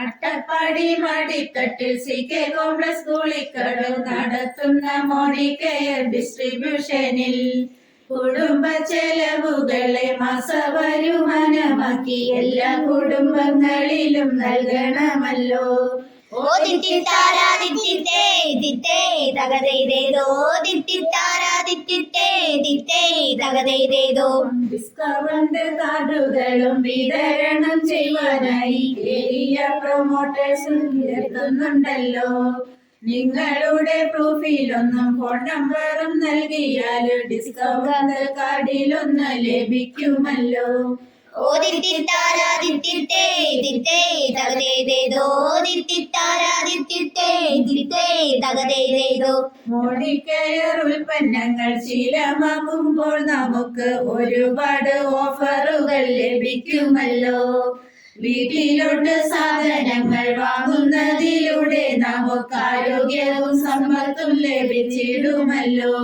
അട്ടപ്പാടി മടിത്തട്ടിൽ CK complex സ്കൂളിക്കടവ് നടത്തുന്ന മോണിക്കെയർ ഡിസ്ട്രിബ്യൂഷനിൽ കുടുംബ ചെലവുകളെ മാസവരുമാനമാക്കി എല്ലാ കുടുംബങ്ങളിലും നൽകണമല്ലോ. ഡിസ്കൗണ്ട് കാർഡുകളും വിതരണം ചെയ്യുവാനായി ഏരിയ പ്രൊമോട്ടേഴ്സും എത്തുന്നുണ്ടല്ലോ. നിങ്ങളുടെ പ്രൂഫിലൊന്നും ഫോൺ നമ്പറും നൽകിയാൽ ഡിസ്കൗണ്ട് കാർഡിലൊന്ന് ലഭിക്കുമല്ലോ. മോണിക്കെയർ ഉൽപ്പന്നങ്ങൾ ശീലമാക്കുമ്പോൾ നമുക്ക് ഒരുപാട് ഓഫറുകൾ ലഭിക്കുമല്ലോ. വീട്ടിലോട്ട് സാധനങ്ങൾ വാങ്ങുന്നതിലൂടെ നമുക്ക് ആരോഗ്യവും സമ്പത്തും ലഭിച്ചിടുമല്ലോ.